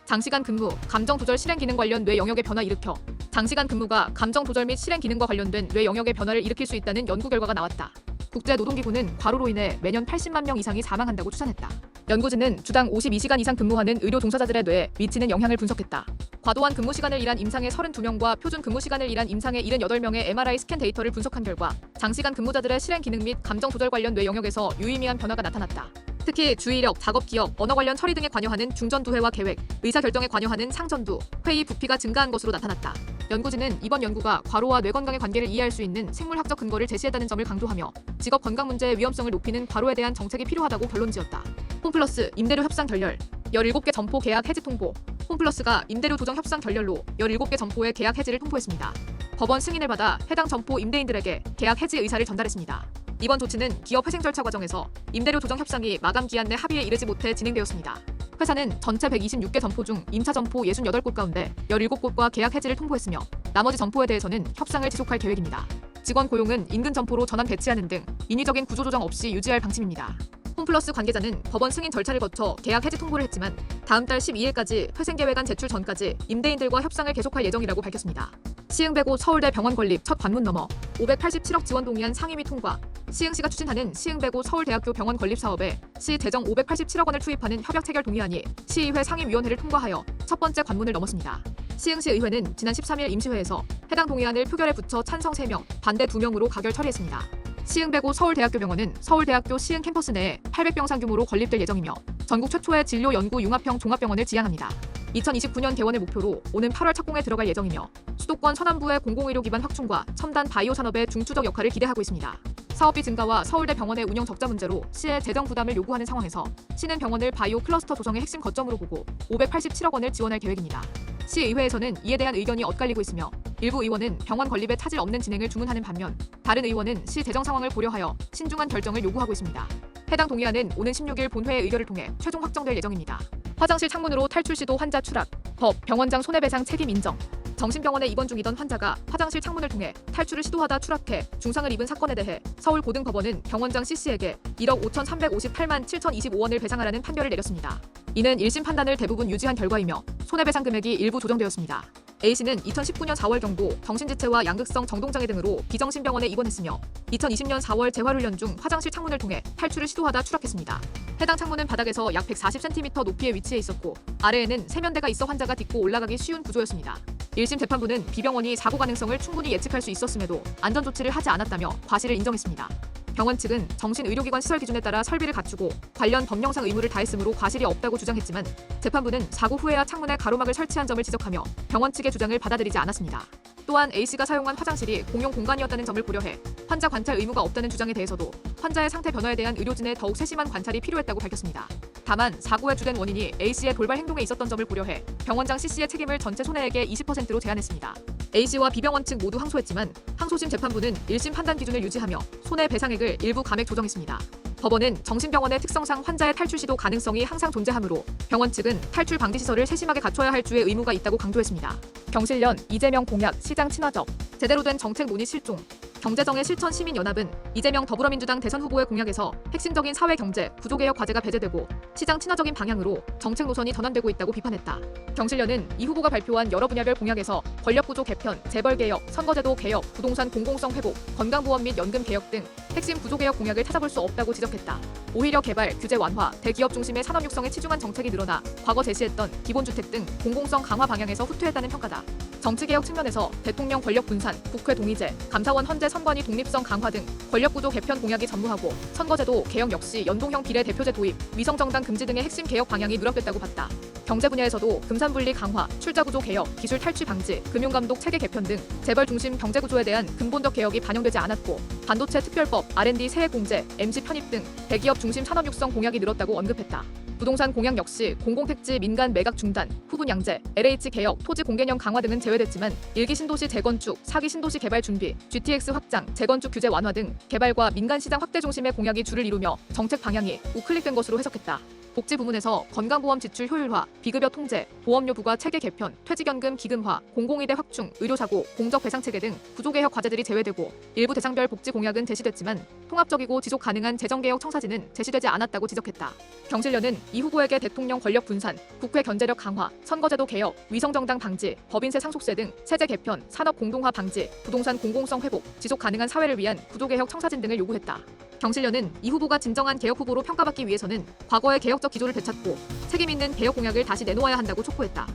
장시간 근무, 감정 조절 실행 기능 관련 뇌 영역의 변화 일으켜. 장시간 근무가 감정 조절 및 실행 기능과 관련된 뇌 영역의 변화를 일으킬 수 있다는 연구 결과가 나왔다. 국제노동기구는 과로로 인해 매년 80만 명 이상이 사망한다고 추산했다. 연구진은 주당 52시간 이상 근무하는 의료 종사자들의 뇌에 미치는 영향을 분석했다. 과도한 근무 시간을 일한 임상의 32명과 표준 근무 시간을 일한 임상의 78명의 MRI 스캔 데이터를 분석한 결과 장시간 근무자들의 실행 기능 및 감정 조절 관련 뇌 영역에서 유의미한 변화가 나타났다. 특히 주의력, 작업 기억, 언어 관련 처리 등에 관여하는 중전두회와 계획, 의사결정에 관여하는 상전두, 회의 부피가 증가한 것으로 나타났다. 연구진은 이번 연구가 과로와 뇌 건강의 관계를 이해할 수 있는 생물학적 근거를 제시했다는 점을 강조하며 직업 건강 문제의 위험성을 높이는 과로에 대한 정책이 필요하다고 결론지었다. 홈플러스 임대료 협상 결렬, 17개 점포 계약 해지 통보. 홈플러스가 임대료 조정 협상 결렬로 17개 점포의 계약 해지를 통보했습니다. 법원 승인을 받아 해당 점포 임대인들에게 계약 해지 의사를 전달했습니다. 이번 조치는 기업 회생 절차 과정에서 임대료 조정 협상이 마감 기한 내 합의에 이르지 못해 진행되었습니다. 회사는 전체 126개 점포 중 임차 점포 68곳 가운데 17곳과 계약 해지를 통보했으며 나머지 점포에 대해서는 협상을 지속할 계획입니다. 직원 고용은 인근 점포로 전환 배치하는 등 인위적인 구조 조정 없이 유지할 방침입니다. 홈플러스 관계자는 법원 승인 절차를 거쳐 계약 해지 통보를 했지만 다음 달 12일까지 회생계획안 제출 전까지 임대인들과 협상을 계속할 예정이라고 밝혔습니다. 시흥105 서울대 병원 건립 첫 관문 넘어 587억 지원 동의안 상임위 통과. 시흥시가 추진하는 시흥105 서울대학교 병원 건립 사업에 시 재정 587억 원을 투입하는 협약 체결 동의안이 시의회 상임위원회를 통과하여 첫 번째 관문을 넘었습니다. 시흥시 의회는 지난 13일 임시회에서 해당 동의안을 표결에 붙여 찬성 3명, 반대 2명으로 가결 처리했습니다. 시흥105 서울대학교 병원은 서울대학교 시흥 캠퍼스 내에 800병상 규모로 건립될 예정이며 전국 최초의 진료 연구 융합형 종합병원을 지향합니다. 2029년 개원을 목표로 오는 8월 착공에 들어갈 예정이며 수도권 서남부의 공공의료 기반 확충과 첨단 바이오 산업의 중추적 역할을 기대하고 있습니다. 사업비 증가와 서울대 병원의 운영 적자 문제로 시의 재정 부담을 요구하는 상황에서 시는 병원을 바이오 클러스터 조성의 핵심 거점으로 보고 587억 원을 지원할 계획입니다. 시의회에서는 이에 대한 의견이 엇갈리고 있으며 일부 의원은 병원 건립에 차질 없는 진행을 주문하는 반면 다른 의원은 시 재정 상황을 고려하여 신중한 결정을 요구하고 있습니다. 해당 동의안은 오는 16일 본회의 의결을 통해 최종 확정될 예정입니다. 화장실 창문으로 탈출 시도 환자 추락, 법, 병원장 손해배상 책임 인정. 정신병원에 입원 중이던 환자가 화장실 창문을 통해 탈출을 시도하다 추락해 중상을 입은 사건에 대해 서울고등법원은 병원장 C씨에게 1억 5,358만 7,025원을 배상하라는 판결을 내렸습니다. 이는 1심 판단을 대부분 유지한 결과이며 손해배상 금액이 일부 조정되었습니다. A씨는 2019년 4월경도 정신지체와 양극성 정동장애 등으로 비정신병원에 입원했으며 2020년 4월 재활훈련 중 화장실 창문을 통해 탈출을 시도하다 추락했습니다. 해당 창문은 바닥에서 약 140cm 높이에 위치해 있었고 아래에는 세면대가 있어 환자가 딛고 올라가기 쉬운 구조였습니다. 1심 재판부는 비병원이 사고 가능성을 충분히 예측할 수 있었음에도 안전조치를 하지 않았다며 과실을 인정했습니다. 병원 측은 정신의료기관 시설 기준에 따라 설비를 갖추고 관련 법령상 의무를 다했으므로 과실이 없다고 주장했지만 재판부는 사고 후에야 창문에 가로막을 설치한 점을 지적하며 병원 측의 주장을 받아들이지 않았습니다. 또한 A씨가 사용한 화장실이 공용 공간이었다는 점을 고려해 환자 관찰 의무가 없다는 주장에 대해서도 환자의 상태 변화에 대한 의료진의 더욱 세심한 관찰이 필요했다고 밝혔습니다. 다만 사고의 주된 원인이 A씨의 돌발 행동에 있었던 점을 고려해 병원장 C씨의 책임을 전체 손해액의 20%로 제한했습니다. A씨와 B병원 측 모두 항소했지만 항소심 재판부는 1심 판단 기준을 유지하며 손해배상액을 일부 감액 조정했습니다. 법원은 정신병원의 특성상 환자의 탈출 시도 가능성이 항상 존재하므로 병원 측은 탈출 방지 시설을 세심하게 갖춰야 할 주의 의무가 있다고 강조했습니다. 경실련 이재명 공약 시장 친화적 제대로 된 정책 논의 실종. 경제정의 실천 시민연합은 이재명 더불어민주당 대선 후보의 공약에서 핵심적인 사회경제, 구조개혁 과제가 배제되고 시장 친화적인 방향으로 정책 노선이 전환되고 있다고 비판했다. 경실련은 이 후보가 발표한 여러 분야별 공약에서 권력구조 개편, 재벌개혁, 선거제도 개혁, 부동산 공공성 회복, 건강보험 및 연금 개혁 등 핵심 구조개혁 공약을 찾아볼 수 없다고 지적했다. 오히려 개발, 규제 완화, 대기업 중심의 산업 육성에 치중한 정책이 늘어나 과거 제시했던 기본주택 등 공공성 강화 방향에서 후퇴했다는 평가다. 정치개혁 측면에서 대통령 권력 분산, 국회 동의제, 감사원 헌재 선관위 독립성 강화 등 권력구조 개편 공약이 전무하고 선거제도 개혁 역시 연동형 비례대표제 도입, 위성정당 금지 등의 핵심 개혁 방향이 누락됐다고 봤다. 경제 분야에서도 금산분리 강화, 출자구조 개혁, 기술 탈취 방지, 금융감독 체계 개편 등 재벌 중심 경제구조에 대한 근본적 개혁이 반영되지 않았고 반도체 특별법, R&D 세액 공제, MC 편입 등 대기업 중심 산업 육성 공약이 늘었다고 언급했다. 부동산 공약 역시 공공택지 민간 매각 중단, 후분 양제, LH 개혁, 토지 공개념 강화 등은 제외됐지만 1기 신도시 재건축, 4기 신도시 개발 준비, GTX 확장, 재건축 규제 완화 등 개발과 민간 시장 확대 중심의 공약이 주를 이루며 정책 방향이 우클릭된 것으로 해석했다. 복지 부문에서 건강보험 지출 효율화, 비급여 통제, 보험료 부과 체계 개편, 퇴직연금 기금화, 공공의대 확충, 의료사고, 공적 배상체계 등 구조개혁 과제들이 제외되고 일부 대상별 복지 공약은 제시됐지만 통합적이고 지속 가능한 재정개혁 청사진은 제시되지 않았다고 지적했다. 경실련은 이 후보에게 대통령 권력 분산, 국회 견제력 강화, 선거제도 개혁, 위성정당 방지, 법인세 상속세 등 세제 개편, 산업 공동화 방지, 부동산 공공성 회복, 지속 가능한 사회를 위한 구조개혁 청사진 등을 요구했다. 경실련은 이 후보가 진정한 개혁 후보로 평가받기 위해서는 과거의 개혁적 기조를 되찾고 책임 있는 개혁 공약을 다시 내놓아야 한다고 촉구했다.